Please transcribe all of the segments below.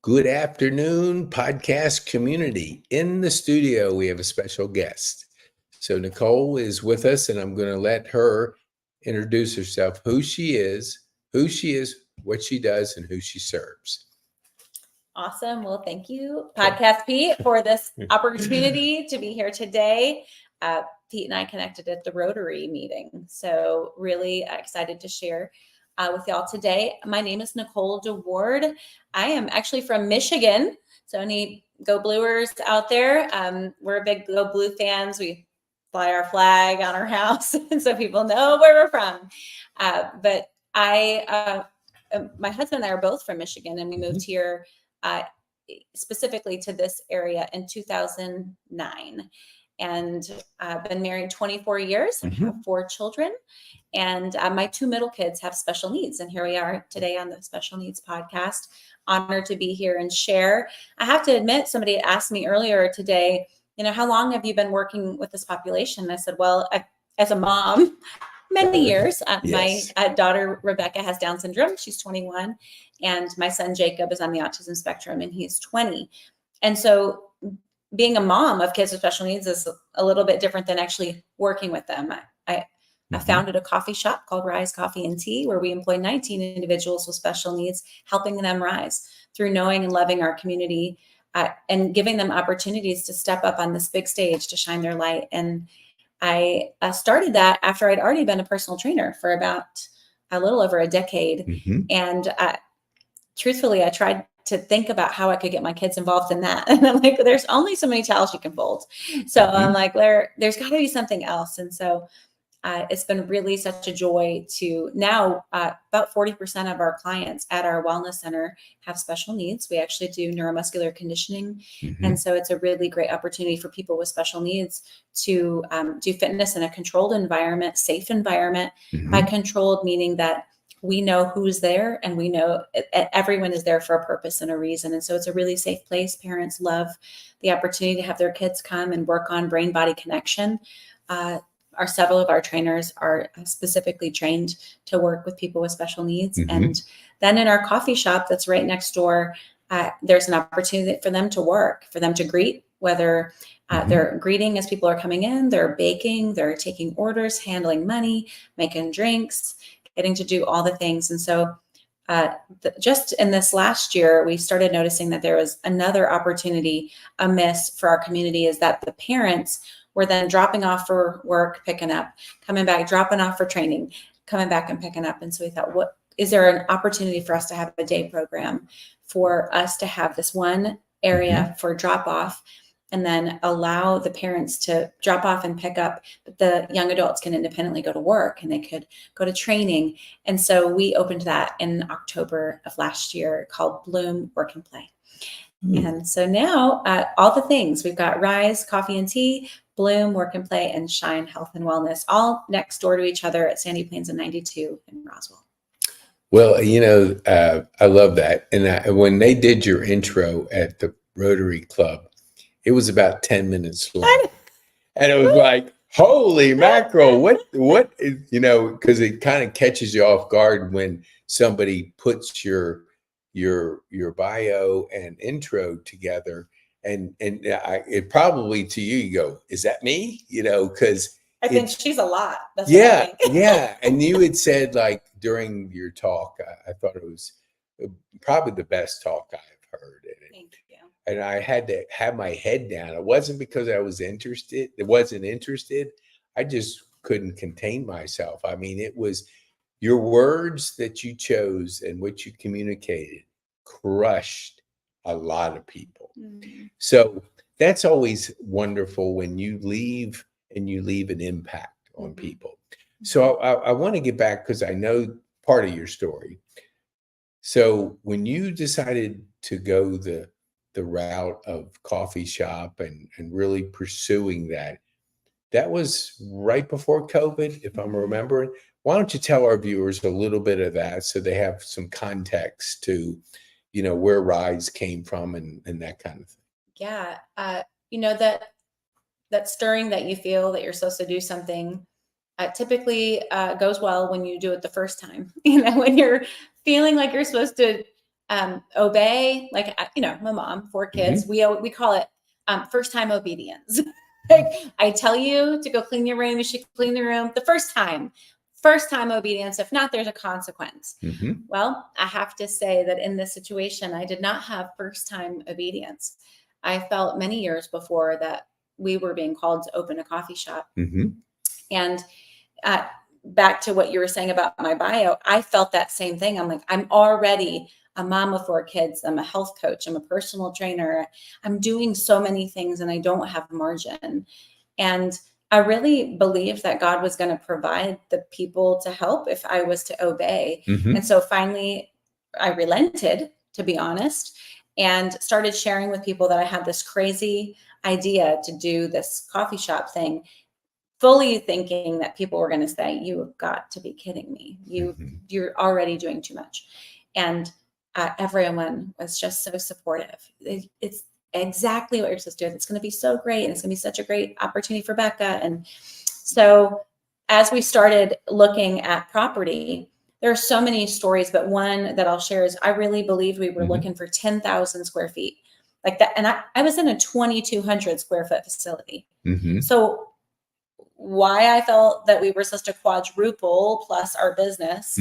Good afternoon, podcast community. In the studio, we have a special guest. So Nicole is with us, and I'm going to let her introduce herself, who she is, what she does, and who she serves. Awesome. Well, thank you, Podcast Pete, for this opportunity to be here today. Pete and I connected at the Rotary meeting, so really excited to share with y'all today. My name is Nicole DeWard. I am actually from Michigan, so any Go Bluers out there? We're big Go Blue fans. We fly our flag on our house, and so people know where we're from. But my husband and I are both from Michigan, and we moved here specifically to this area in 2009. And I've been married 24 years. I have 4 children, and my 2 middle kids have special needs. And here we are today on the Special Needs Podcast. Honored to be here and share. I have to admit, somebody asked me earlier today, how long have you been working with this population? And I said, well, as a mom, many years. Yes. My daughter, Rebecca, has Down syndrome. She's 21. And my son, Jacob, is on the autism spectrum, and he's 20. And so being a mom of kids with special needs is a little bit different than actually working with them. I founded a coffee shop called Rise Coffee and Tea, where we employ 19 individuals with special needs, helping them rise through knowing and loving our community and giving them opportunities to step up on this big stage to shine their light. And I started that after I'd already been a personal trainer for about a little over a decade. And truthfully, I tried to think about how I could get my kids involved in that. And I'm like, there's only so many towels you can fold. So I'm like, there's got to be something else. And so it's been really such a joy to now about 40% of our clients at our wellness center have special needs. We actually do neuromuscular conditioning. And so it's a really great opportunity for people with special needs to do fitness in a controlled environment, safe environment. By controlled, meaning that we know who's there and we know everyone is there for a purpose and a reason. And so it's a really safe place. Parents love the opportunity to have their kids come and work on brain-body connection. Several of our trainers are specifically trained to work with people with special needs. And then in our coffee shop that's right next door, there's an opportunity for them to work, for them to greet, whether they're greeting as people are coming in, they're baking, they're taking orders, handling money, making drinks, getting to do all the things. And so just in this last year, we started noticing that there was another opportunity amiss for our community, is that the parents were then dropping off for work, picking up, coming back, dropping off for training, coming back and picking up. And so we thought, what is there an opportunity for us to have a day program for us to have this one area for drop off, and then allow the parents to drop off and pick up, but the young adults can independently go to work and they could go to training. And so we opened that in October of last year, called Bloom Work and Play. And so now all the things, we've got Rise Coffee and Tea, Bloom Work and Play, and Shine Health and Wellness, all next door to each other at Sandy Plains and 92 in Roswell. Well, I love that. And when they did your intro at the Rotary Club, it was about 10 minutes long. And it was like, holy mackerel, what is, because it kind of catches you off guard when somebody puts your bio and intro together. And it probably to you, you go, is that me? Because I think she's a lot. That's yeah. And you had said, like, during your talk, I thought it was probably the best talk I've heard. Thank you. And I had to have my head down. It wasn't because I was interested. It wasn't interested. I just couldn't contain myself. I mean, it was your words that you chose and what you communicated crushed a lot of people. So that's always wonderful when you leave and you leave an impact on people. So I want to get back, because I know part of your story. So when you decided to go the route of coffee shop and really pursuing that was right before COVID, if I'm remembering. Why don't you tell our viewers a little bit of that so they have some context to, where Rise came from and that kind of thing. Yeah. That stirring that you feel that you're supposed to do something typically goes well when you do it the first time. When you're feeling like you're supposed to obey, like, my mom, 4 kids, Mm-hmm. we call it first time obedience. Like, I tell you to go clean your room, you should clean the room the first time obedience. If not, there's a consequence. Mm-hmm. Well, I have to say that in this situation, I did not have first time obedience. I felt many years before that we were being called to open a coffee shop. Mm-hmm. And uh, back to what you were saying about my bio, I felt that same thing. I'm like, I'm already a mom of 4 kids. I'm a health coach. I'm a personal trainer. I'm doing so many things and I don't have margin. And I really believed that God was going to provide the people to help if I was to obey. Mm-hmm. And so finally, I relented, to be honest, and started sharing with people that I had this crazy idea to do this coffee shop thing, fully thinking that people were going to say, "You have got to be kidding me. You're already doing too much." And everyone was just so supportive. It's exactly what you're supposed to do. It's going to be so great, and it's going to be such a great opportunity for Becca. And so, as we started looking at property, there are so many stories, but one that I'll share is I really believed we were looking for 10,000 square feet, like that. And I was in a 2,200 square foot facility. Mm-hmm. So why I felt that we were supposed to quadruple plus our business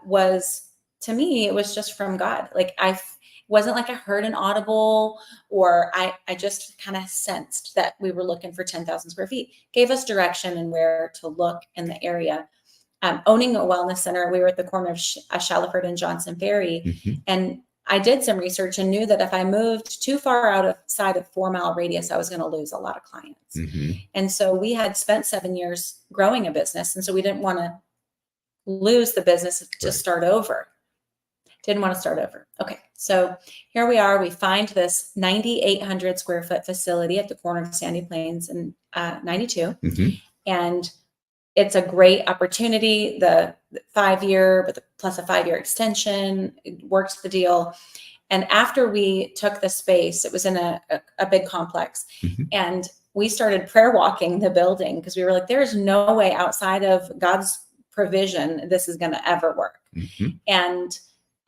was, to me, it was just from God. Like, wasn't like I heard an audible, or I just kind of sensed that we were looking for 10,000 square feet, gave us direction and where to look in the area. Owning a wellness center, we were at the corner of Shallowford and Johnson Ferry. Mm-hmm. And I did some research and knew that if I moved too far outside of 4-mile radius, I was going to lose a lot of clients. Mm-hmm. And so we had spent 7 years growing a business. And so we didn't want to lose the business to start over. Didn't want to start over. Okay. So here we are. We find this 9,800 square foot facility at the corner of Sandy Plains and 92. Mm-hmm. And it's a great opportunity. The 5-year, plus a 5-year extension, it works the deal. And after we took the space, it was in a big complex. Mm-hmm. And we started prayer walking the building because we were like, there's no way outside of God's provision this is going to ever work. Mm-hmm. And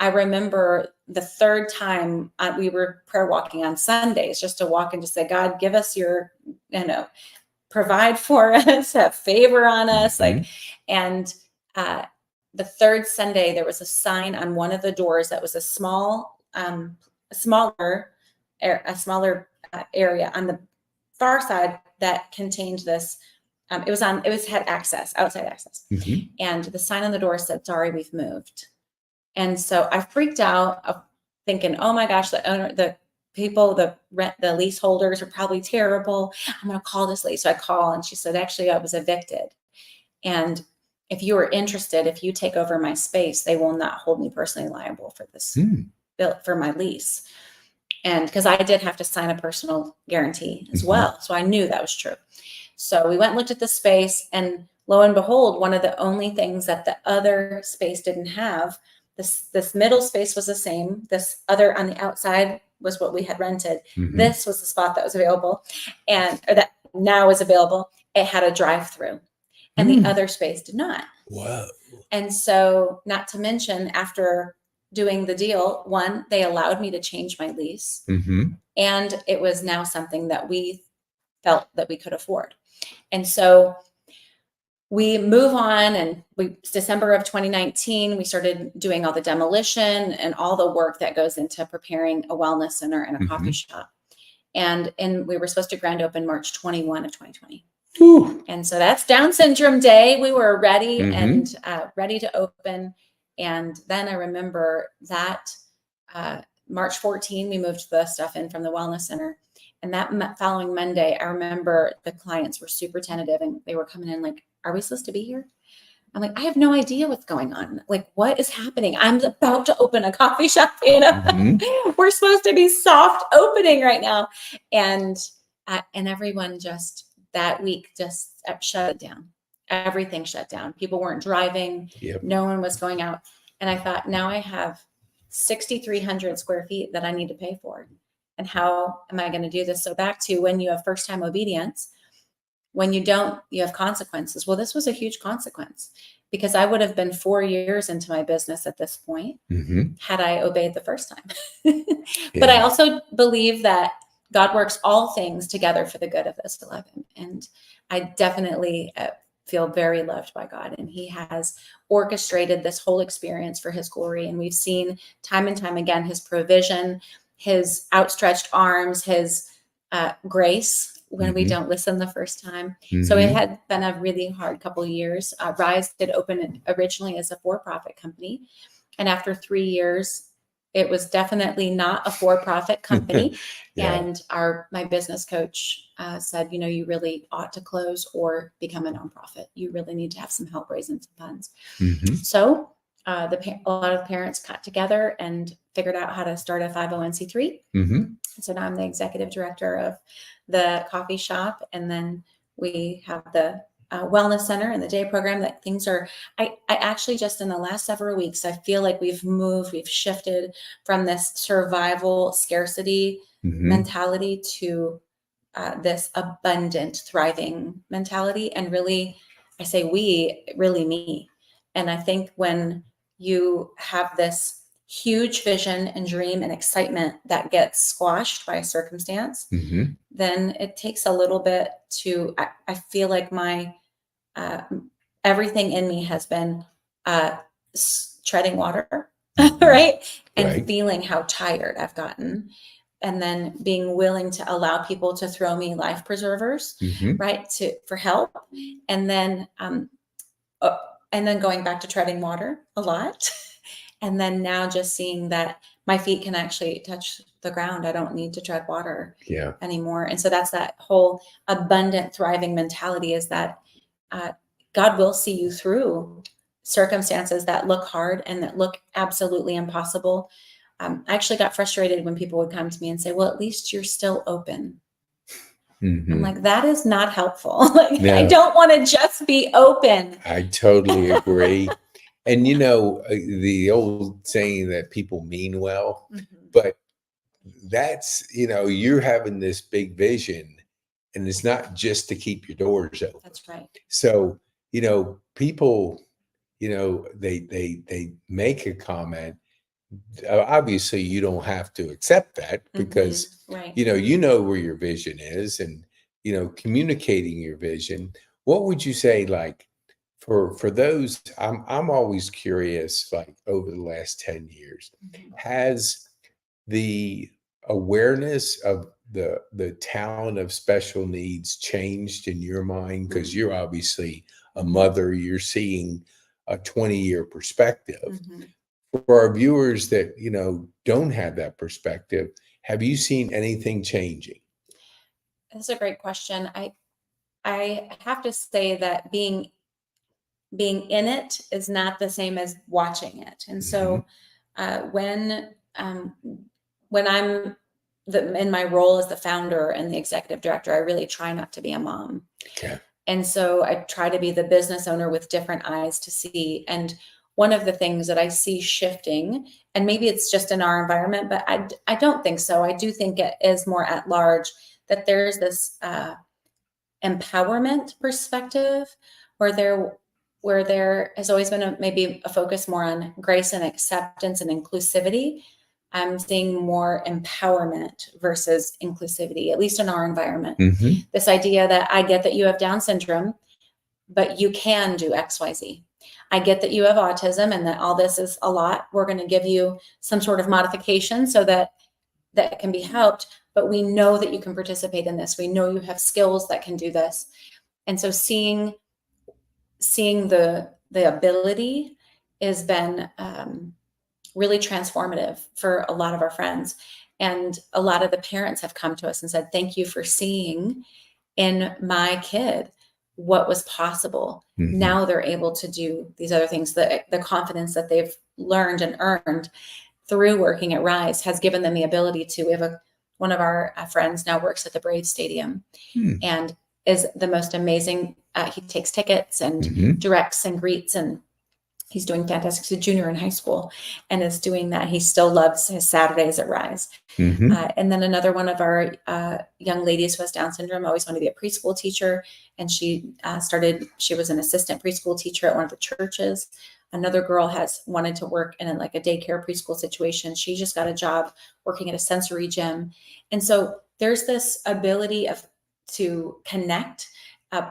I remember the 3rd time we were prayer walking on Sundays, just to walk and just say, God, give us your, provide for us, have favor on us. Mm-hmm. Like, and the 3rd Sunday, there was a sign on one of the doors that was a smaller area on the far side that contained this. It had access, outside access. Mm-hmm. And the sign on the door said, "Sorry, we've moved." And so I freaked out, thinking, "Oh my gosh, the owner, the people, the leaseholders are probably terrible. I'm going to call this lady." So I call, and she said, "Actually, I was evicted. And if you are interested, if you take over my space, they will not hold me personally liable for this for my lease." And because I did have to sign a personal guarantee as well. So I knew that was true. So we went and looked at the space, and lo and behold, one of the only things that the other space didn't have, this middle space was the same. This other on the outside was what we had rented. Mm-hmm. This was the spot that was available, or that now is available. It had a drive-through, and the other space did not. Whoa. And so, not to mention, after doing the deal, one, they allowed me to change my lease, and it was now something that we felt that we could afford. And so we move on, and December of 2019, we started doing all the demolition and all the work that goes into preparing a wellness center and a coffee shop. And we were supposed to grand open March 21 of 2020. Ooh. And so that's Down Syndrome Day. We were ready and ready to open. And then I remember that March 14, we moved the stuff in from the wellness center. And that following Monday, I remember the clients were super tentative, and they were coming in like, "Are we supposed to be here?" I'm like, "I have no idea what's going on. Like, what is happening? I'm about to open a coffee shop. We're supposed to be soft opening right now." And everyone just that week just shut it down. Everything shut down. People weren't driving. Yep. No one was going out. And I thought, now I have 6,300 square feet that I need to pay for. And how am I going to do this? So back to when you have first time obedience, when you don't, you have consequences. Well, this was a huge consequence. because I would have been 4 years into my business at this point had I obeyed the first time. But I also believe that God works all things together for the good of those 11. And I definitely feel very loved by God, and he has orchestrated this whole experience for his glory. And we've seen time and time again, his provision, his outstretched arms, his grace when we don't listen the first time. So it had been a really hard couple of years. Rise did open originally as a for-profit company. And after 3 years, it was definitely not a for-profit company. And my business coach said, you really ought to close or become a nonprofit. You really need to have some help raising some funds. So a lot of the parents got together and figured out how to start a 501c3. So now I'm the executive director of the coffee shop. And then we have the wellness center and the day program. That things are, I actually just in the last several weeks, I feel like we've shifted from this survival scarcity mentality to this abundant, thriving mentality. And really, I say really me. And I think when you have this huge vision and dream and excitement that gets squashed by a circumstance, then it takes a little bit to, I feel like my, everything in me has been treading water, right? And feeling how tired I've gotten. And then being willing to allow people to throw me life preservers, right? For help. And then going back to treading water a lot. And then now just seeing that my feet can actually touch the ground. I don't need to tread water anymore. And so that's that whole abundant, thriving mentality, is that God will see you through circumstances that look hard and that look absolutely impossible. I actually got frustrated when people would come to me and say, well, at least you're still open. I'm like, that is not helpful. I don't want to just be open. I totally agree. And the old saying that people mean well, but that's, you're having this big vision, and it's not just to keep your doors open. That's right. So, people, they make a comment. Obviously you don't have to accept that, because, you know where your vision is, and, communicating your vision. What would you say, like, for those, I'm always curious, like, over the last 10 years, has the awareness of the talent of special needs changed in your mind? Because you're obviously a mother, you're seeing a 20-year perspective. For our viewers that, don't have that perspective, have you seen anything changing? That's a great question. I have to say that being in it is not the same as watching it. And so when I'm in my role as the founder and the executive director, I really try not to be a mom. And so I try to be the business owner with different eyes to see. And one of the things that I see shifting, and maybe it's just in our environment, but I don't think so. I do think it is more at large, that there's this empowerment perspective where there has always been maybe a focus more on grace and acceptance and inclusivity. I'm seeing more empowerment versus inclusivity, at least in our environment. This idea that I get that you have Down syndrome, but you can do X, Y, Z. I get that you have autism and that all this is a lot. We're going to give you some sort of modification so that can be helped, but we know that you can participate in this. We know you have skills that can do this. And so seeing the ability has been really transformative for a lot of our friends. And a lot of the parents have come to us and said, thank you for seeing in my kid what was possible. Now they're able to do these other things. The confidence that they've learned and earned through working at Rise has given them the ability to. We have one of our friends now works at the Braves Stadium and is the most amazing. He takes tickets and directs and greets, and He's doing fantastic. He's a junior in high school and is doing that. He still loves his Saturdays at Rise. Mm-hmm. And then another one of our young ladies who has Down syndrome always wanted to be a preschool teacher. And she was an assistant preschool teacher at one of the churches. Another girl has wanted to work in like a daycare preschool situation. She just got a job working at a sensory gym. And so there's this ability to connect.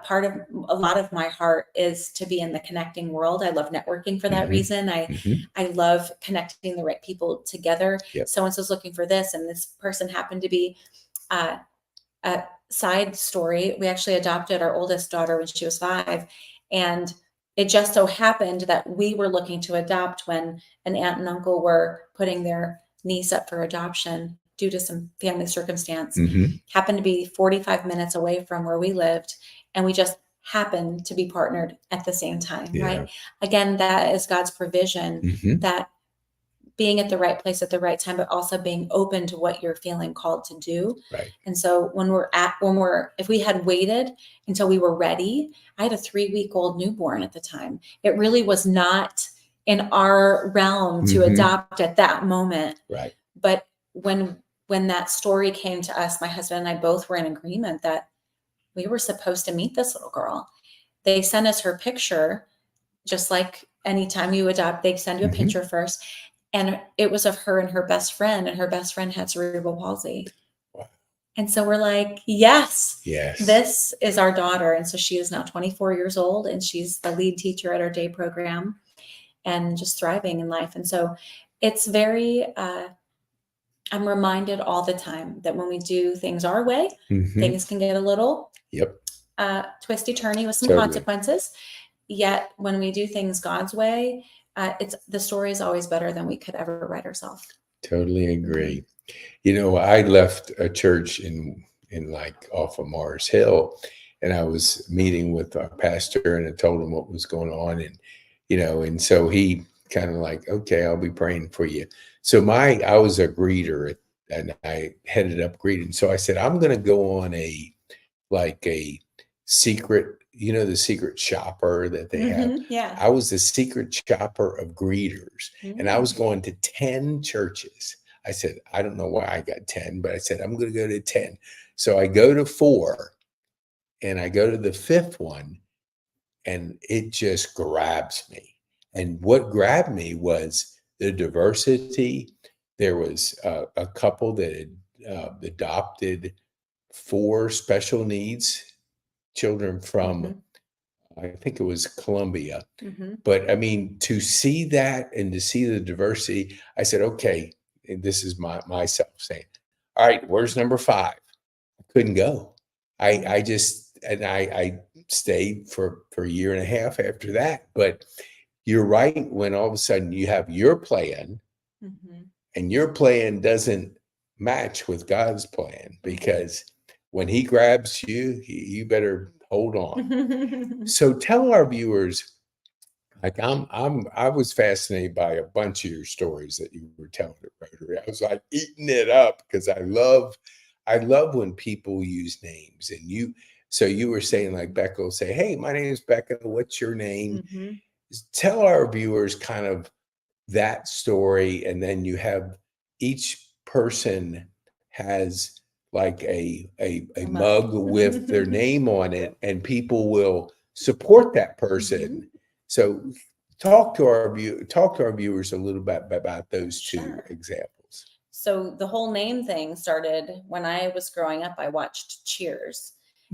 Part of a lot of my heart is to be in the connecting world. I love networking for that Mm-hmm. reason. Mm-hmm. I love connecting the right people together. Yep. So-and-so's looking for this, and this person happened to be a side story. We actually adopted our oldest daughter when she was 5, and it just so happened that we were looking to adopt when an aunt and uncle were putting their niece up for adoption due to some family circumstance. Mm-hmm. Happened to be 45 minutes away from where we lived, and we just happened to be partnered at the same time, Yeah. right? Again, that is God's provision, Mm-hmm. that being at the right place at the right time, but also being open to what you're feeling called to do. Right. And so if we had waited until we were ready, I had a 3-week-old newborn at the time. It really was not in our realm to Mm-hmm. adopt at that moment. Right. But when that story came to us, my husband and I both were in agreement that we were supposed to meet this little girl. They sent us her picture, just like anytime you adopt, they send you a Mm-hmm. picture first. And it was of her and her best friend, and her best friend had cerebral palsy. Wow. And so we're like, yes, Yes, this is our daughter. And so she is now 24 years old, and she's the lead teacher at our day program and just thriving in life. And so it's very, I'm reminded all the time that when we do things our way, mm-hmm. things can get a little Yep. twisty-turny with some Totally. consequences. Yet when we do things God's way, the story is always better than we could ever write ourselves. Totally agree. You know, I left a church in like off of Mars Hill, and I was meeting with our pastor, and I told him what was going on, and and so he kind of like, okay, I'll be praying for you. So I was a greeter, and I headed up greeting. So I said, I'm going to go on a secret, the secret shopper that they have. Yeah. I was the secret shopper of greeters, and I was Mm. going to 10 churches. I said, I don't know why I got 10, but I said, I'm going to go to 10. So I go to 4, and I go to the 5th one, and it just grabs me. And what grabbed me was the diversity. There was a couple that had adopted 4 special needs children from, I think it was Colombia. Mm-hmm. But I mean, to see that and to see the diversity, I said, okay, and this is myself saying, all right, where's number 5? I couldn't go. I stayed for a year and a half after that. But you're right, when all of a sudden you have your plan, and your plan doesn't match with God's plan, because when he grabs you, you better hold on. So tell our viewers, like I was fascinated by a bunch of your stories that you were telling at Rotary. I was like eating it up, because I love when people use names. And so you were saying, like, Becca will say, hey, my name is Becca. What's your name? Mm-hmm. Tell our viewers kind of that story. And then you have each person has like a mug with their name on it, and people will support that person. So talk to our viewers a little bit about those 2 examples. So the whole name thing started when I was growing up. I watched Cheers,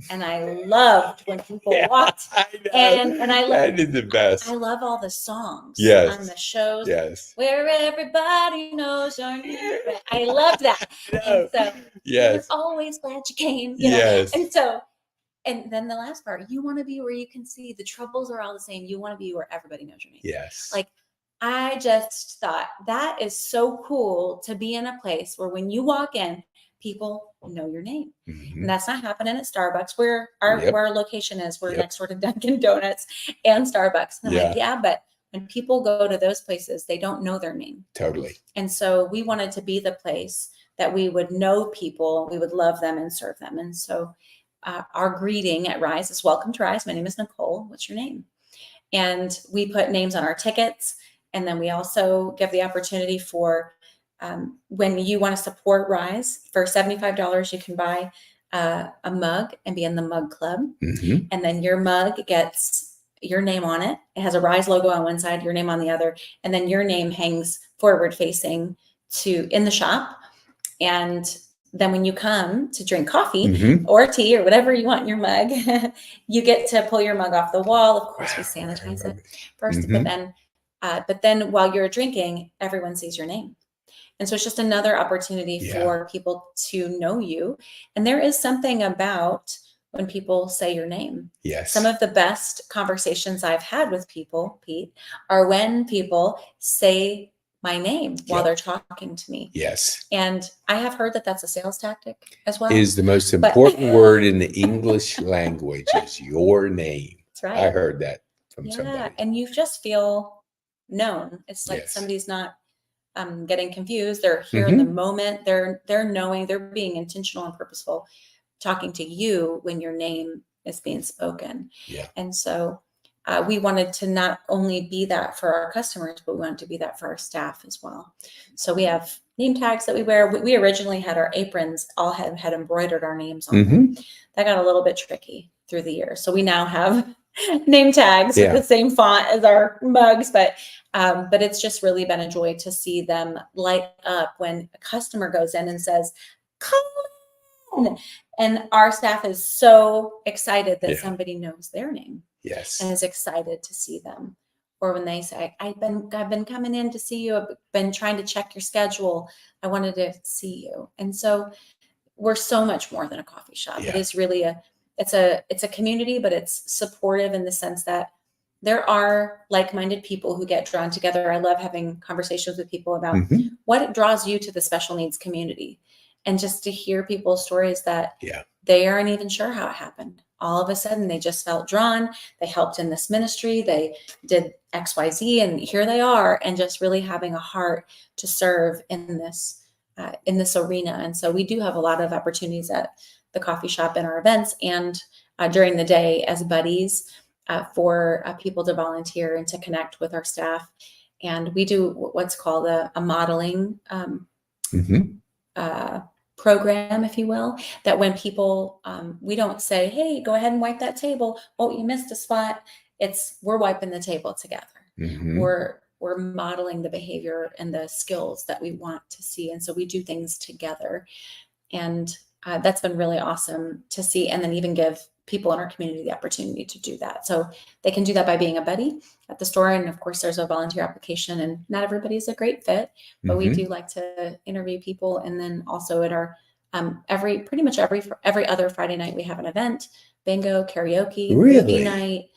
and I loved when people walked. And I loved, that is the best. I love all the songs Yes. on the shows. Yes. Where everybody knows your name. I love that. And so we're always glad you came. Yes. And then the last part, you want to be where you can see the troubles are all the same. You want to be where everybody knows your name. Yes. Like, I just thought that is so cool to be in a place where when you walk in, people know your name. And that's not happening at Starbucks, where our location is. We're next door to Dunkin' Donuts and Starbucks. And I'm like, yeah, but when people go to those places, they don't know their name. Totally. And so we wanted to be the place that we would know people, we would love them and serve them. And so our greeting at Rise is, welcome to Rise. My name is Nicole. What's your name? And we put names on our tickets. And then we also give the opportunity for when you want to support Rise, for $75, you can buy a mug and be in the mug club. Mhm. And then your mug gets your name on it. It has a Rise logo on one side, your name on the other. And then your name hangs forward facing in the shop. And then when you come to drink coffee Mhm. or tea or whatever you want in your mug, you get to pull your mug off the wall. Of course, we sanitize it first, Mhm. but then while you're drinking, everyone sees your name. And so it's just another opportunity Yeah. for people to know you. And there is something about when people say your name. Yes. Some of the best conversations I've had with people, Pete, are when people say my name while Yep. they're talking to me. Yes. And I have heard that that's a sales tactic as well. Is the most But- important word in the English language is your name. That's right. I heard that from Yeah, somebody. and you just feel known. It's like Yes. somebody's not getting confused. They're here in the moment. They're knowing, they're being intentional and purposeful, talking to you when your name is being spoken. Yeah. And so we wanted to not only be that for our customers, but we wanted to be that for our staff as well. So we have name tags that we wear. We originally had our aprons all had embroidered our names on them. That got a little bit tricky through the years. So we now have name tags with the same font as our mugs, but it's just really been a joy to see them light up when a customer goes in and says, "Come in," and our staff is so excited that somebody knows their name. Yes. And is excited to see them. Or when they say, I've been coming in to see you. I've been trying to check your schedule. I wanted to see you. And so we're so much more than a coffee shop. Yeah. It is really it's a community, but it's supportive in the sense that there are like-minded people who get drawn together. I love having conversations with people about what draws you to the special needs community, and just to hear people's stories that they aren't even sure how it happened. All of a sudden, they just felt drawn. They helped in this ministry. They did XYZ, and here they are, and just really having a heart to serve in this arena. And so we do have a lot of opportunities at the coffee shop in our events and during the day as buddies for people to volunteer and to connect with our staff. And we do what's called a modeling program, if you will, that when people, we don't say, hey, go ahead and wipe that table. Oh, you missed a spot. We're wiping the table together. We're modeling the behavior and the skills that we want to see. And so we do things together. And that's been really awesome to see. And then even give people in our community the opportunity to do that. So they can do that by being a buddy at the store. And of course, there's a volunteer application, and not everybody's a great fit, but we do like to interview people. And then also at our pretty much every other Friday night, we have an event, bingo, karaoke, movie night,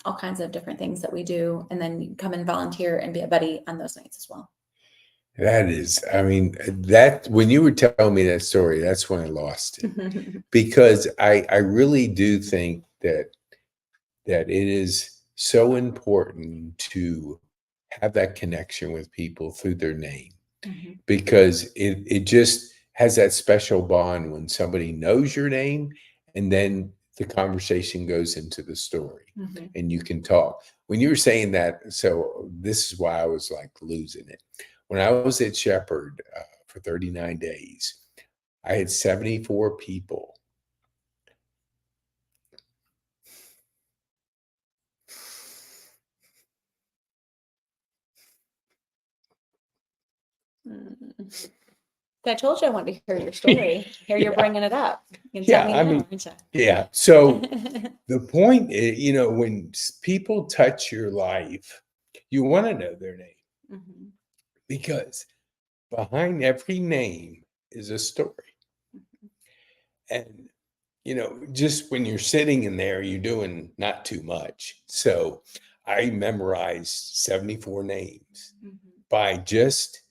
all kinds of different things that we do. And then you can come and volunteer and be a buddy on those nights as well. That is, I mean, that when you were telling me that story, that's when I lost it. Because I really do think that it is so important to have that connection with people through their name, because it just has that special bond when somebody knows your name, and then the conversation goes into the story and you can talk. When you were saying that, so this is why I was like losing it. When I was at Shepherd for 39 days, I had 74 people. I told you I wanted to hear your story. Here you're bringing it up. Yeah. So the point is, you know, when people touch your life, you want to know their name, because behind every name is a story. And, you know, just when you're sitting in there, you're doing not too much. So I memorized 74 names by just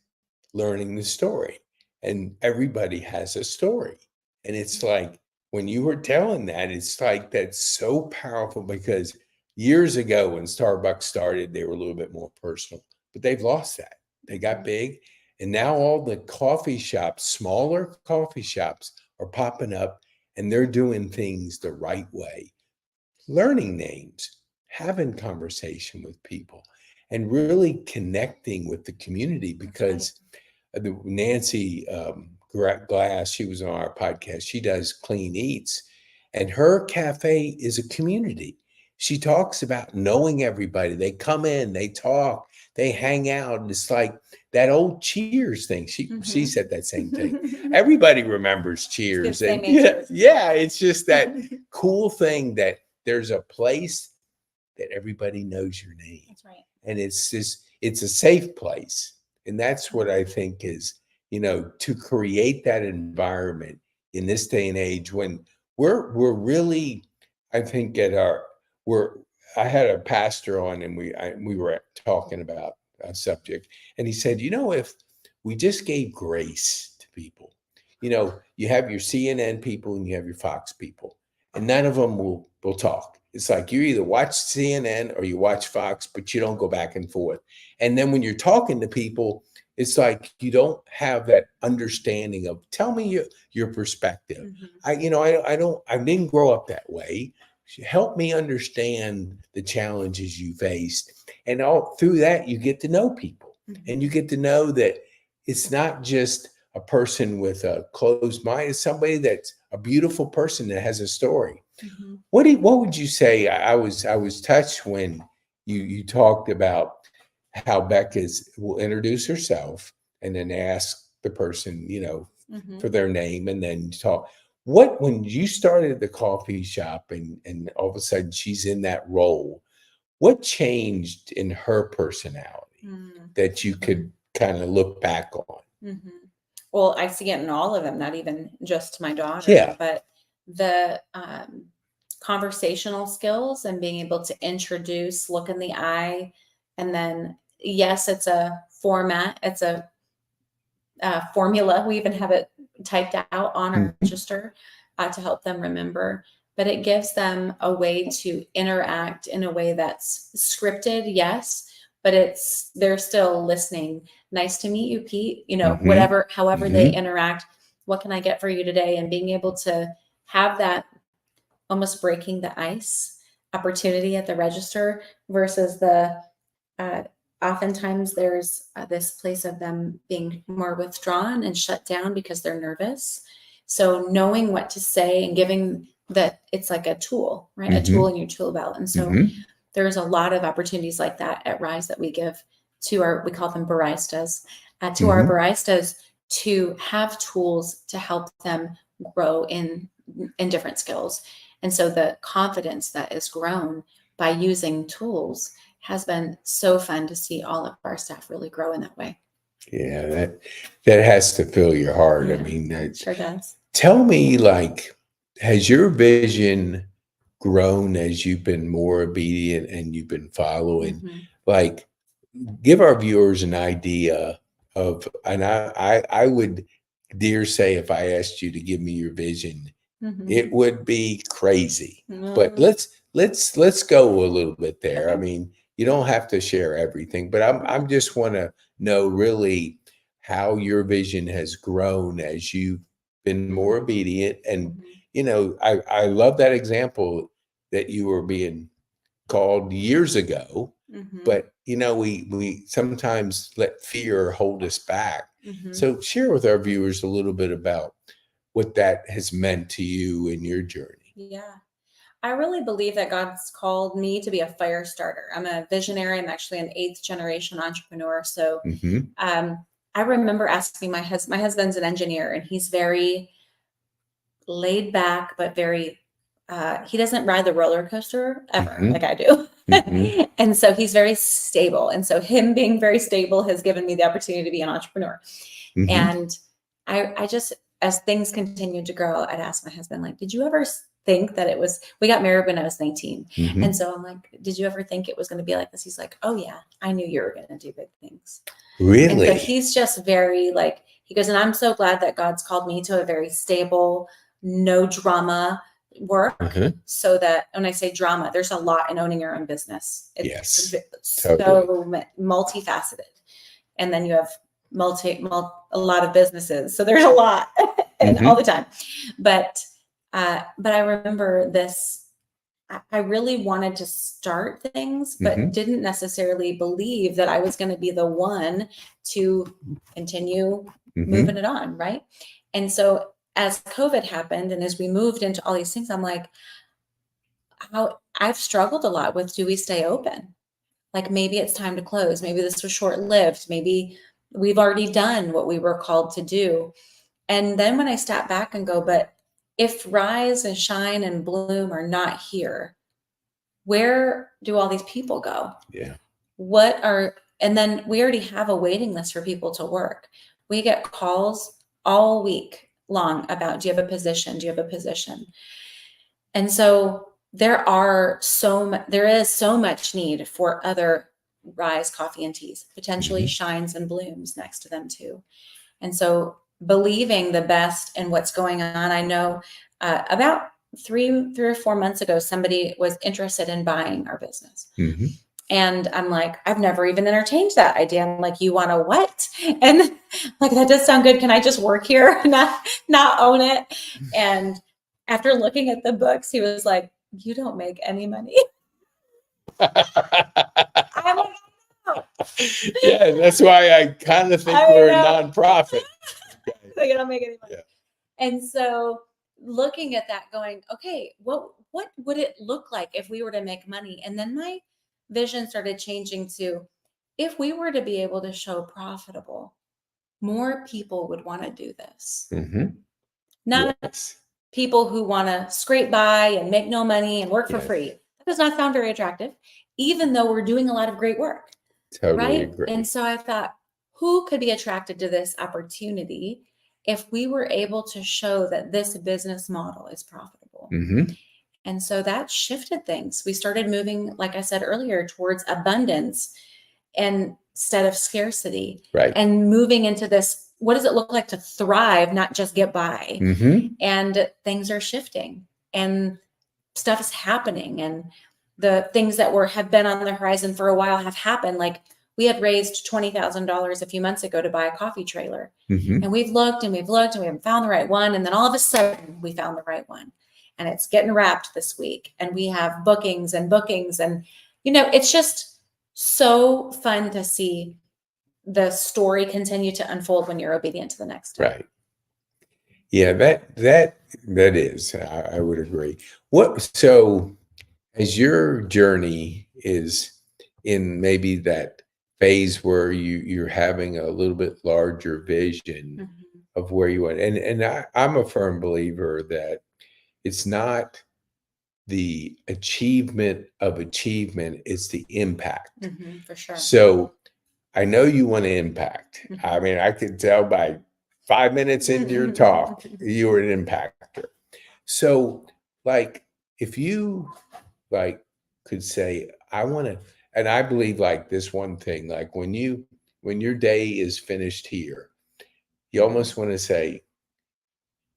learning the story. And everybody has a story. And it's like, when you were telling that, it's like, that's so powerful, because years ago when Starbucks started, they were a little bit more personal, but they've lost that. They got big. And now all the coffee shops, smaller coffee shops, are popping up, and they're doing things the right way. Learning names having conversation with people and really connecting with the community, because Nancy Glass, she was on our podcast. She does Clean Eats, and her cafe is a community. She talks about knowing everybody. They come in, they talk, they hang out. And it's like that old Cheers thing. She said that same thing. Everybody remembers Cheers. And yeah, it's just that cool thing that there's a place that everybody knows your name. That's right. And it's a safe place. And that's what I think is, to create that environment in this day and age when we're really, I think I had a pastor on, and we were talking about a subject, and he said, if we just gave grace to people, you have your CNN people and you have your Fox people, and none of them will talk. It's like you either watch CNN or you watch Fox, but you don't go back and forth. And then when you're talking to people, it's like you don't have that understanding of, tell me your perspective. I didn't grow up that way. Help me understand the challenges you faced. And all through that, you get to know people, and you get to know that it's not just a person with a closed mind. It's somebody that's a beautiful person that has a story. What would you say? I was touched when you talked about how Becca will introduce herself and then ask the person, for their name, and then talk. When you started the coffee shop and all of a sudden she's in that role, what changed in her personality that you could kind of look back on? Well, I see it in all of them, not even just my daughter, but the conversational skills and being able to introduce, look in the eye, and then, yes, it's a format. It's a formula. We even have it typed out on our register to help them remember. But it gives them a way to interact in a way that's scripted, yes, but they're still listening. Nice to meet you, Pete. However they interact. What can I get for you today? And being able to have that almost breaking the ice opportunity at the register versus the oftentimes there's this place of them being more withdrawn and shut down because they're nervous. So knowing what to say and giving that, it's like a tool, right? A tool in your tool belt. And so there's a lot of opportunities like that at Rise that we give to we call them baristas, to our baristas to have tools to help them grow in different skills. And so the confidence that is grown by using tools has been so fun to see all of our staff really grow in that way. Yeah, that has to fill your heart. Yeah, I mean, that sure does. Tell me, has your vision grown as you've been more obedient and you've been following? Give our viewers an idea of, and I would dare say, if I asked you to give me your vision, it would be crazy. But let's go a little bit there. I mean, you don't have to share everything, but I'm just want to know really how your vision has grown as you've been more obedient. And I love that example that you were being called years ago, but we sometimes let fear hold us back. So share with our viewers a little bit about what that has meant to you in your journey. Yeah. I really believe that God's called me to be a fire starter. I'm a visionary. I'm actually an 8th generation entrepreneur. So I remember asking my husband's an engineer, and he's very laid back, but very, he doesn't ride the roller coaster ever like I do. And so he's very stable. And so him being very stable has given me the opportunity to be an entrepreneur. And I just, as things continued to grow, I'd ask my husband, did you ever think that we got married when I was 19. And so I'm like, did you ever think it was going to be like this? He's like, oh yeah, I knew you were going to do big things. Really? And so he's just very he goes, and I'm so glad that God's called me to a very stable, no drama work. So that when I say drama, there's a lot in owning your own business. It's so multifaceted. And then you have a lot of businesses. So there's a lot and all the time. But I remember this I really wanted to start things, but Mhm. didn't necessarily believe that I was going to be the one to continue moving Mhm. it on. Right. And so as COVID happened and as we moved into all these things, I'm like, how I've struggled a lot with, do we stay open? Like maybe it's time to close. Maybe this was short lived. Maybe we've already done what we were called to do. And then when I step back and go, but if rise and shine and bloom are not here, where do all these people go? Yeah. And then we already have a waiting list for people to work. We get calls all week long about, do you have a position? Do you have a position? And so there is so much need for other Rise coffee and teas, potentially Mhm. shines and blooms next to them too. And so believing the best in what's going on. I know about three or 4 months ago, somebody was interested in buying our business. Mhm. And I'm like, I've never even entertained that idea. I'm like, you want to what? And like, that does sound good. Can I just work here, not own it? And after looking at the books, he was like, you don't make any money. I'm like, no. Yeah, that's why I kind of think I we're a know. nonprofit. Like, you don't make any money. Yeah. And so looking at that going, okay, what would it look like if we were to make money? And then my vision started changing to, if we were to be able to show profitable, more people would want to do this. Mhm. Not Yes. people who want to scrape by and make no money and work for Yes. free. That does not sound very attractive, even though we're doing a lot of great work. Totally Right. agree. And so I thought, who could be attracted to this opportunity if we were able to show that this business model is profitable? Mhm. And so that shifted things. We started moving, like I said earlier, towards abundance instead of scarcity, Right. and moving into this, what does it look like to thrive, not just get by? Mhm. And things are shifting and stuff is happening, and the things that have been on the horizon for a while have happened. Like we had raised $20,000 a few months ago to buy a coffee trailer, Mhm. and we've looked and we've looked and we haven't found the right one. And then all of a sudden we found the right one, and it's getting wrapped this week, and we have bookings and bookings. And, it's just so fun to see the story continue to unfold when you're obedient to the next step. Right. Yeah, that is. I would agree. So as your journey is in maybe that phase where you're having a little bit larger vision Mhm. of where you want, and I'm a firm believer that it's not the achievement of achievement, it's the impact. For sure. So I know you want to impact. I Mhm. mean, I could tell by 5 minutes into your talk, you were an impactor. So, like, if you like could say, I want to, and I believe like this one thing, like when your day is finished here, you almost want to say,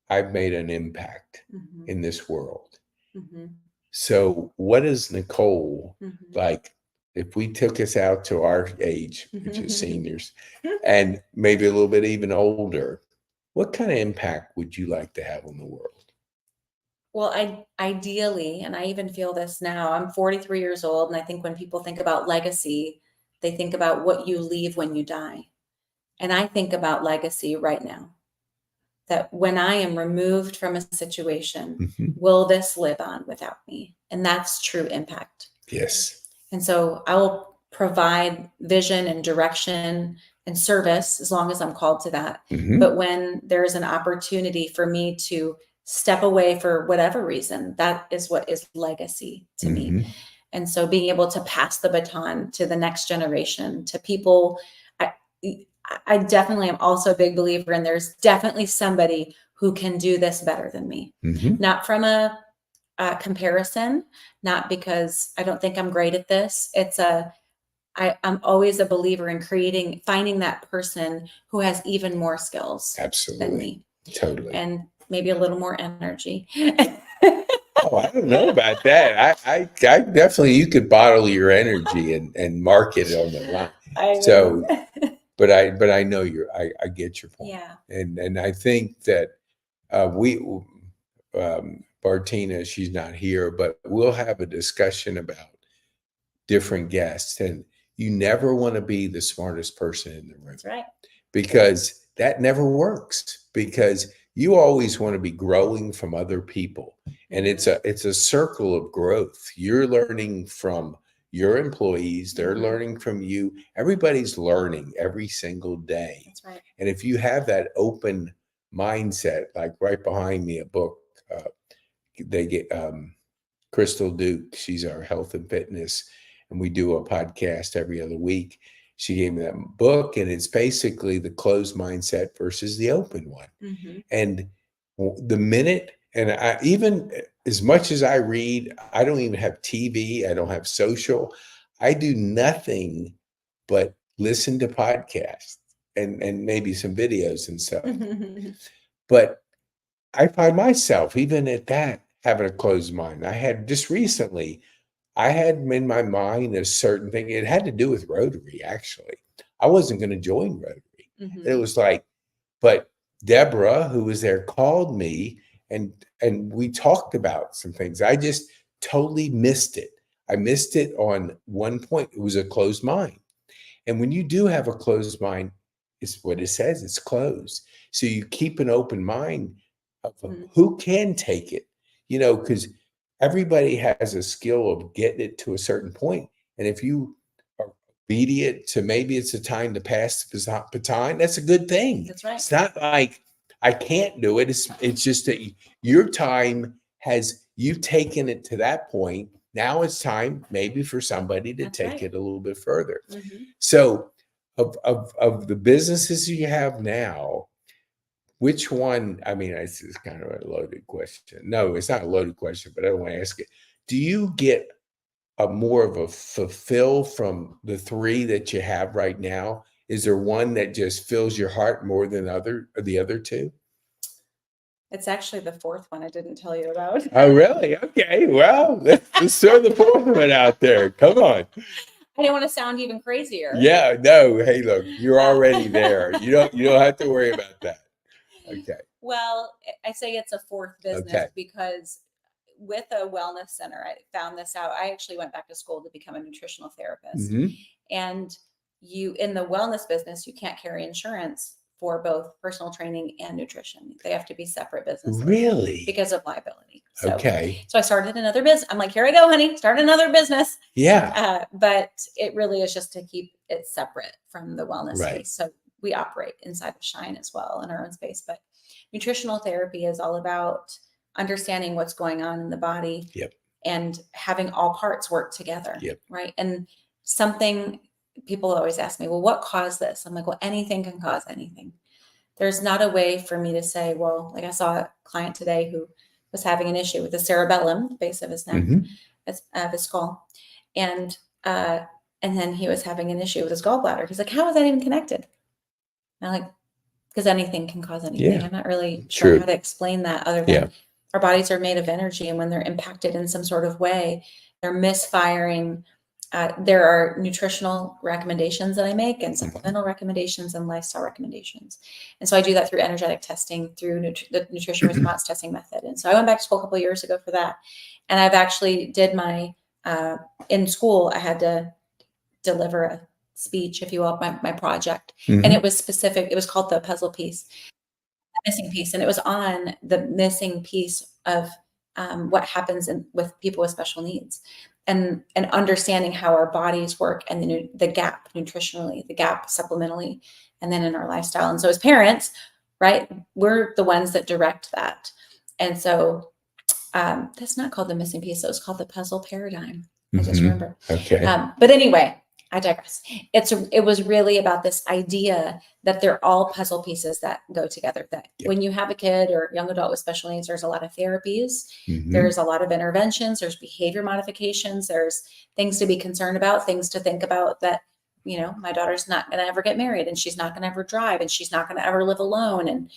I've made an impact Mhm. in this world. Mhm. So, what is Nicole Mhm. like? If we took us out to our age, which is Mhm. seniors, and maybe a little bit even older, what kind of impact would you like to have on the world? Well, ideally, and I even feel this now, I'm 43 years old. And I think when people think about legacy, they think about what you leave when you die. And I think about legacy right now, that when I am removed from a situation, Mhm. will this live on without me? And that's true impact. Yes. And so I will provide vision and direction and service as long as I'm called to that. Mhm. But when there's an opportunity for me to step away for whatever reason, that is what is legacy to me. Mhm. And so being able to pass the baton to the next generation, to people, I, I definitely am also a big believer in there's definitely somebody who can do this better than me. Mhm. Not from a comparison, not because I don't think I'm great at this. I'm always a believer in finding that person who has even more skills than Absolutely. me, Totally. and maybe a little more energy. Oh, I don't know about that. I definitely, you could bottle your energy and market it on the line. I So, mean, but I know I get your point. yeah. And I think that we Bartina, she's not here, but we'll have a discussion about different guests. And you never want to be the smartest person in the room. That's right. Because that never works, because you always want to be growing from other people. And it's a circle of growth. You're learning from your employees, they're learning from you. Everybody's learning every single day. That's right. And if you have that open mindset, like right behind me, a book, they get Crystal Duke, she's our health and fitness, and we do a podcast every other week. She gave me that book, and it's basically the closed mindset versus the open one. And the minute, and I, even as much as I read, I don't even have TV, I don't have social, I do nothing but listen to podcasts and maybe some videos and stuff. But I find myself, even at that, having a closed mind. I had just recently, I had in my mind a certain thing. It had to do with Rotary, actually. I wasn't going to join Rotary. It was like, but Deborah, who was there, called me and we talked about some things. I just totally missed it. I missed it on one point. It was a closed mind. And when you do have a closed mind, it's what it says, it's closed. So you keep an open mind of who can take it, you know, because everybody has a skill of getting it to a certain point. And if you are obedient to maybe it's a time to pass the baton, that's a good thing. That's right. It's not like I can't do it. It's just that your time has, you've taken it to that point. Now it's time maybe for somebody to take it a little bit further. So of the businesses you have now, which one, I mean, this is kind of a loaded question. No, it's not a loaded question, but I don't want to ask it. Do you get a more of a fulfill from the three that you have right now? Is there one that just fills your heart more than the other two? It's actually the fourth one I didn't tell you about. Oh, really? Okay. Well, let's throw the fourth one out there. Come on. I didn't want to sound even crazier. Yeah, no. Hey, look, you're already there. You don't have to worry about that. Okay. Well, I say it's a fourth business because with a wellness center, I found this out. I actually went back to school to become a nutritional therapist. And in the wellness business, you can't carry insurance for both personal training and nutrition. They have to be separate businesses. Really? Because of liability. So, so I started another business. I'm like, here I go, honey, start another business. Yeah. But it really is just to keep it separate from the wellness space. So we operate inside of Shine as well in our own space. But nutritional therapy is all about understanding what's going on in the body and having all parts work together. Right. And something people always ask me, well, what caused this? I'm like, well, anything can cause anything. There's not a way for me to say, well, like I saw a client today who was having an issue with the cerebellum, the base of his neck, of his skull. And then he was having an issue with his gallbladder. He's like, how is that even connected? And I'm like, because anything can cause anything. I'm not really sure how to explain that other than our bodies are made of energy. And when they're impacted in some sort of way, they're misfiring. There are nutritional recommendations that I make and supplemental recommendations and lifestyle recommendations. And so I do that through energetic testing, through the nutrition response testing method. And so I went back to school a couple of years ago for that. And I've actually did my, in school, I had to deliver a speech, if you will, my project. And it was specific. It was called the puzzle piece, the missing piece. And it was on the missing piece of what happens with people with special needs. And understanding how our bodies work and the gap nutritionally, the gap supplementally, and then in our lifestyle. And so as parents, right, we're the ones that direct that. And so that's not called the missing piece. So it's called the puzzle paradigm. I just remember. Okay. But anyway, I digress. It was really about this idea that they're all puzzle pieces that go together. That when you have a kid or young adult with special needs, there's a lot of therapies, there's a lot of interventions, there's behavior modifications, there's things to be concerned about, things to think about that, you know, my daughter's not going to ever get married and she's not going to ever drive and she's not going to ever live alone. And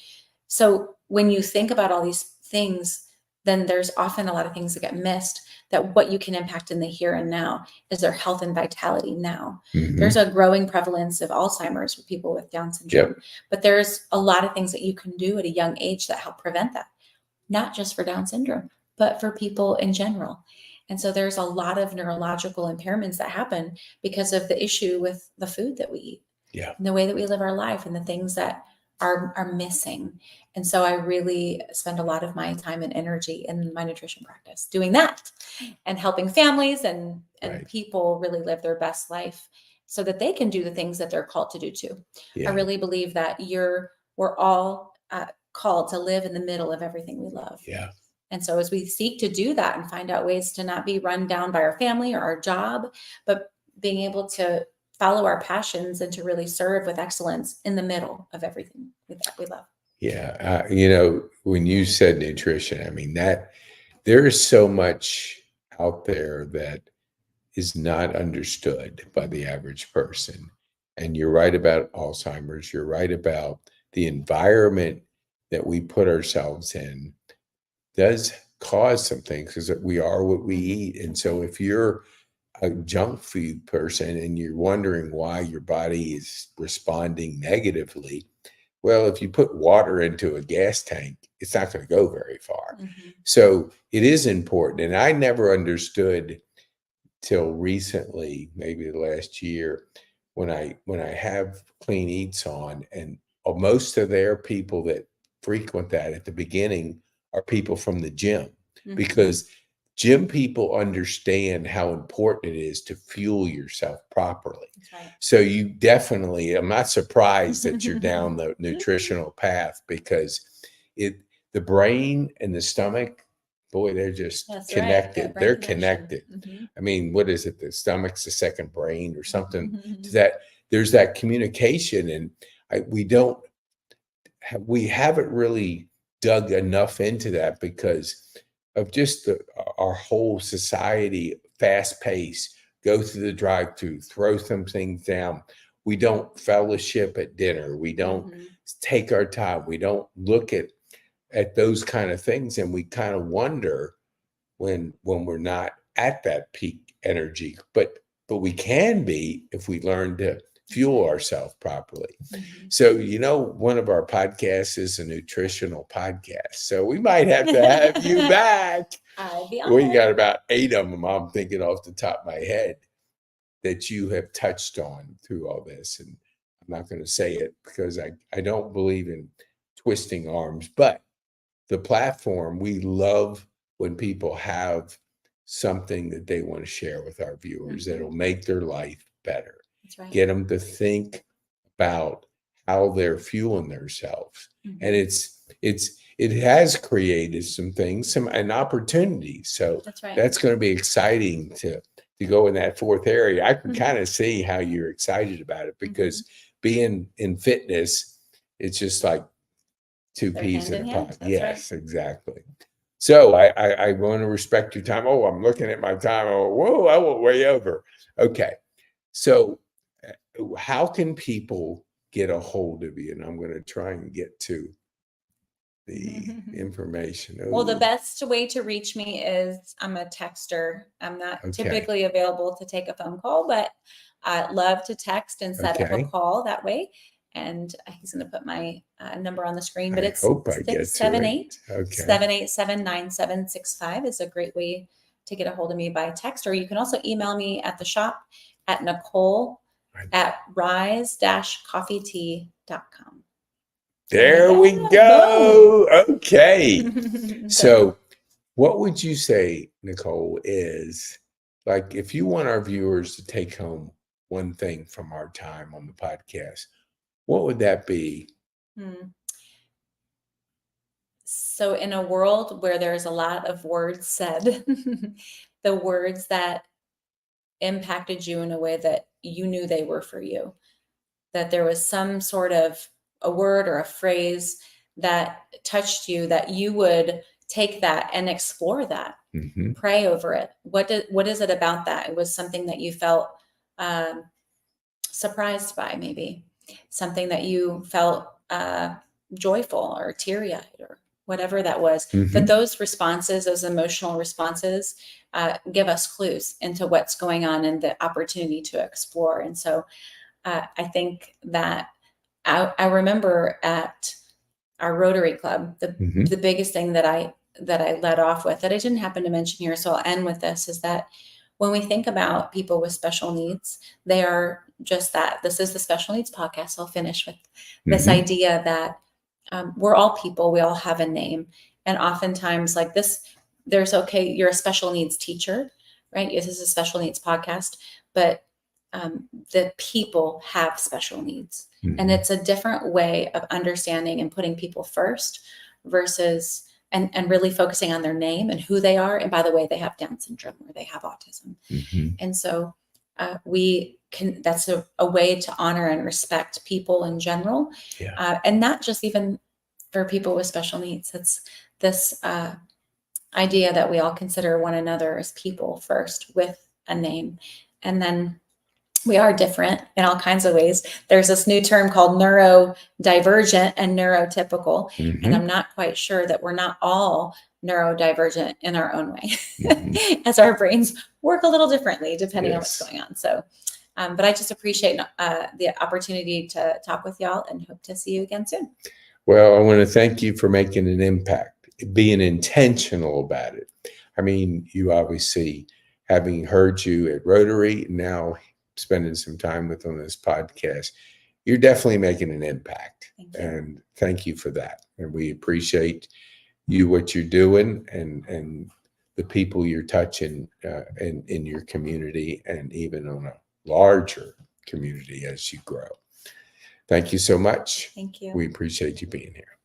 so when you think about all these things, then there's often a lot of things that get missed, that what you can impact in the here and now is their health and vitality now. There's a growing prevalence of Alzheimer's with people with Down syndrome, but there's a lot of things that you can do at a young age that help prevent that, not just for Down syndrome, but for people in general. And so there's a lot of neurological impairments that happen because of the issue with the food that we eat, Yeah. and the way that we live our life, and the things that are missing. And so I really spend a lot of my time and energy in my nutrition practice doing that, and helping families and Right. people really live their best life so that they can do the things that they're called to do too. I Yeah. really believe that we're all called to live in the middle of everything we love. Yeah. And so as we seek to do that and find out ways to not be run down by our family or our job, but being able to follow our passions and to really serve with excellence in the middle of everything that we love. Yeah. When you said nutrition, I mean, that there is so much out there that is not understood by the average person. And you're right about Alzheimer's. You're right about the environment that we put ourselves in does cause some things, because we are what we eat. And so if you're a junk food person and you're wondering why your body is responding negatively, well, if you put water into a gas tank, it's not going to go very far. Mm-hmm. So it is important. And I never understood till recently, maybe the last year, when I have Clean Eats on, and most of their people that frequent that at the beginning are people from the gym, Mm-hmm. because gym people understand how important it is to fuel yourself properly. That's right. So you definitely, I'm not surprised that you're down the nutritional path, because the brain and the stomach, boy, they're just That's connected. right. Brain They're connection. connected. Mm-hmm. I mean, what is it? The stomach's the second brain or something Mm-hmm. to that. There's that communication, and we haven't really dug enough into that because of just our whole society, fast pace, go through the drive-through, throw some things down. We don't fellowship at dinner. We don't Mm-hmm. take our time. We don't look at those kind of things, and we kind of wonder when we're not at that peak energy. But we can be if we learn to fuel ourselves properly. Mm-hmm. So, one of our podcasts is a nutritional podcast. So we might have to have you back. I'd be We honored. got about 8 of them, I'm thinking off the top of my head, that you have touched on through all this. And I'm not going to say it because I don't believe in twisting arms, but the platform, we love when people have something that they want to share with our viewers Mm-hmm. that'll make their life better. That's right. Get them to think about how they're fueling themselves. Mm-hmm. And it has created some things, and opportunities. So That's right. that's going to be exciting to go in that fourth area. I can kind of see how you're excited about it, because being in fitness, it's just like two peas in a pod. Yes, right. Exactly. So I want to respect your time. Oh, I'm looking at my time. Oh, whoa, I went way over. Okay. So how can people get a hold of you? And I'm going to try and get to the information. Well, the best way to reach me is I'm a texter. I'm not typically available to take a phone call, but I love to text and set up a call that way. And he's going to put my number on the screen, but it's 678-787-9765 is a great way to get a hold of me by text. Or you can also email me at the shop at Nicole at rise-coffeetea.com. There we go. Okay. So what would you say, Nicole, is like, if you want our viewers to take home one thing from our time on the podcast, what would that be? So in a world where there's a lot of words said, the words that impacted you in a way that you knew they were for you, that there was some sort of a word or a phrase that touched you, that you would take that and explore that, pray over it. What is it about that? It was something that you felt surprised by, maybe something that you felt joyful or teary-eyed or whatever that was. But those responses, those emotional responses, give us clues into what's going on and the opportunity to explore. And so I think that I remember at our Rotary Club, the biggest thing that I that I led off with that I didn't happen to mention here, so I'll end with this, is that when we think about people with special needs, they are just that. This is the Special Needs Podcast. I'll finish with this idea that we're all people. We all have a name. And oftentimes like this, you're a special needs teacher, right? This is a special needs podcast, but the people have special needs. And it's a different way of understanding and putting people first versus and really focusing on their name and who they are. And by the way, they have Down syndrome or they have autism. And so that's a way to honor and respect people in general. And not just even for people with special needs. It's this idea that we all consider one another as people first with a name. And then we are different in all kinds of ways. There's this new term called neurodivergent and neurotypical. And I'm not quite sure that we're not all neurodivergent in our own way, as our brains work a little differently depending on what's going on. So, but I just appreciate the opportunity to talk with y'all and hope to see you again soon. Well, I want to thank you for making an impact, being intentional about it. I mean, you obviously, having heard you at Rotary, now spending some time with on this podcast, you're definitely making an impact. And thank you for that. And we appreciate you, what you're doing, and the people you're touching in your community, and even on a larger community as you grow. Thank you so much. Thank you. We appreciate you being here.